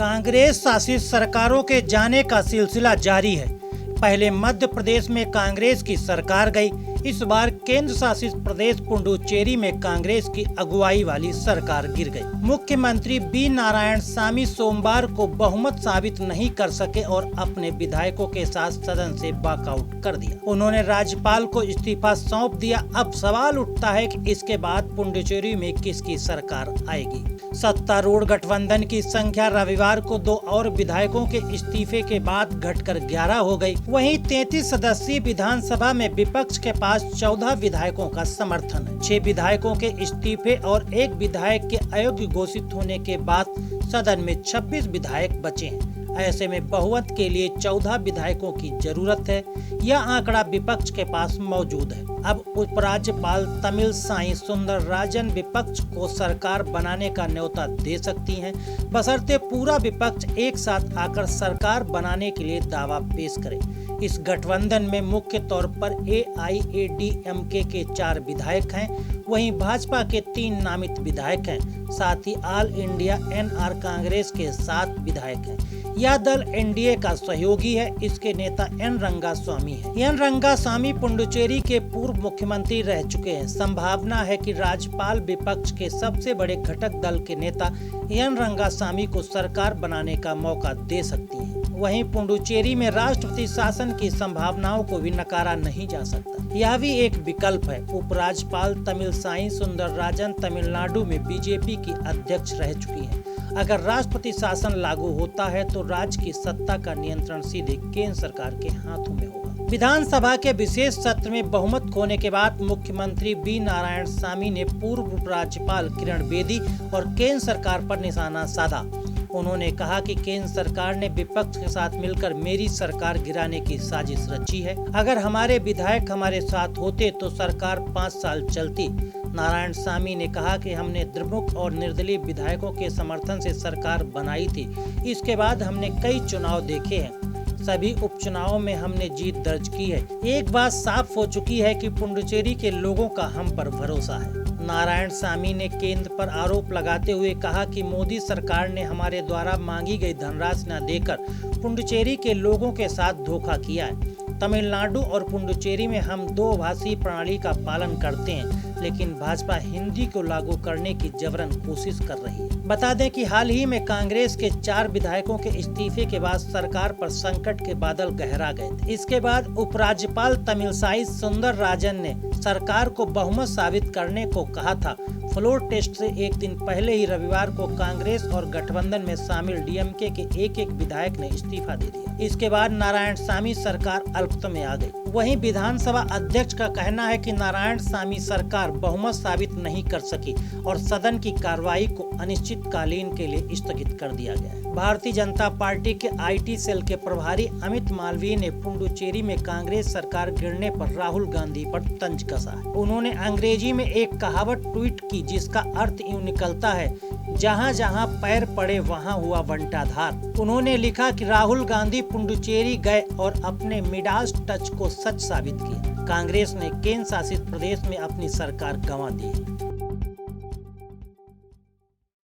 कांग्रेस शासित सरकारों के जाने का सिलसिला जारी है। पहले मध्य प्रदेश में कांग्रेस की सरकार गई, इस बार केंद्र शासित प्रदेश पुडुचेरी में कांग्रेस की अगुवाई वाली सरकार गिर गई। मुख्यमंत्री बी नारायणसामी सोमवार को बहुमत साबित नहीं कर सके और अपने विधायकों के साथ सदन से वॉकआउट कर दिया। उन्होंने राज्यपाल को इस्तीफा सौंप दिया। अब सवाल उठता है कि इसके बाद पुडुचेरी में किसकी सरकार आएगी। सत्तारूढ़ गठबंधन की संख्या रविवार को 2 और विधायकों के इस्तीफे के बाद घटकर 11 हो गई। वहीं 33 सदस्यीय विधानसभा में विपक्ष के पास 14 विधायकों का समर्थन है। 6 विधायकों के इस्तीफे और 1 विधायक के अयोग्य घोषित होने के बाद सदन में 26 विधायक बचे हैं। ऐसे में बहुमत के लिए 14 विधायकों की जरूरत है। यह आंकड़ा विपक्ष के पास मौजूद है। अब उपराज्यपाल तमिलसाई सुंदरराजन विपक्ष को सरकार बनाने का न्योता दे सकती हैं, बशर्ते पूरा विपक्ष एक साथ आकर सरकार बनाने के लिए दावा पेश करे। इस गठबंधन में मुख्य तौर पर AIADMK के 4 विधायक हैं, वहीं भाजपा के 3 नामित विधायक हैं। साथ ही ऑल इंडिया NR कांग्रेस के 7 विधायक हैं। यह दल NDA का सहयोगी है। इसके नेता एन रंगास्वामी है। एन रंगास्वामी पुडुचेरी के पूर्व मुख्यमंत्री रह चुके हैं। संभावना है कि राज्यपाल विपक्ष के सबसे बड़े घटक दल के नेता एन रंगास्वामी को सरकार बनाने का मौका दे सकती है। वहीं पुडुचेरी में राष्ट्रपति शासन की संभावनाओं को भी नकारा नहीं जा सकता। यह भी एक विकल्प है। उपराज्यपाल तमिलसाई सुंदरराजन तमिलनाडु में बीजेपी की अध्यक्ष रह चुकी हैं। अगर राष्ट्रपति शासन लागू होता है तो राज्य की सत्ता का नियंत्रण सीधे केंद्र सरकार के हाथों में होगा। विधानसभा के विशेष सत्र में बहुमत खोने के बाद मुख्यमंत्री बी नारायणसामी ने पूर्व उपराज्यपाल किरण बेदी और केंद्र सरकार पर निशाना साधा। उन्होंने कहा कि केंद्र सरकार ने विपक्ष के साथ मिलकर मेरी सरकार गिराने की साजिश रची है। अगर हमारे विधायक हमारे साथ होते तो सरकार 5 साल चलती। नारायणसामी ने कहा कि हमने द्रमुक और निर्दलीय विधायकों के समर्थन से सरकार बनाई थी। इसके बाद हमने कई चुनाव देखे हैं। सभी उपचुनावों में हमने जीत दर्ज की है। एक बात साफ हो चुकी है कि पुडुचेरी के लोगों का हम पर भरोसा है। नारायणसामी ने केंद्र पर आरोप लगाते हुए कहा कि मोदी सरकार ने हमारे द्वारा मांगी गई धनराशि न देकर पुडुचेरी के लोगों के साथ धोखा किया है। तमिलनाडु और पुडुचेरी में हम 2 भाषी प्रणाली का पालन करते हैं, लेकिन भाजपा हिंदी को लागू करने की जबरन कोशिश कर रही है। बता दें कि हाल ही में कांग्रेस के 4 विधायकों के इस्तीफे के बाद सरकार पर संकट के बादल गहरा गए थे। इसके बाद उपराज्यपाल तमिलसाई सुंदरराजन ने सरकार को बहुमत साबित करने को कहा था। फ्लोर टेस्ट से एक दिन पहले ही रविवार को कांग्रेस और गठबंधन में शामिल DMK के एक विधायक ने इस्तीफा दे दिया। इसके बाद नारायणसामी सरकार अल्पमत में आ गई। वहीं विधानसभा अध्यक्ष का कहना है कि नारायणसामी सरकार बहुमत साबित नहीं कर सकी और सदन की कार्रवाई को अनिश्चितकालीन के लिए स्थगित कर दिया गया है। भारतीय जनता पार्टी के IT सेल के प्रभारी अमित मालवीय ने पुडुचेरी में कांग्रेस सरकार गिरने पर राहुल गांधी पर तंज कसा है। उन्होंने अंग्रेजी में एक कहावत ट्वीट की जिसका अर्थ यूं निकलता है, जहां जहां पैर पड़े वहां हुआ बंटाधार। उन्होंने लिखा कि राहुल गांधी पुडुचेरी गए और अपने मिडास टच को सच साबित किया। कांग्रेस ने केंद्र शासित प्रदेश में अपनी सरकार गंवा दी है।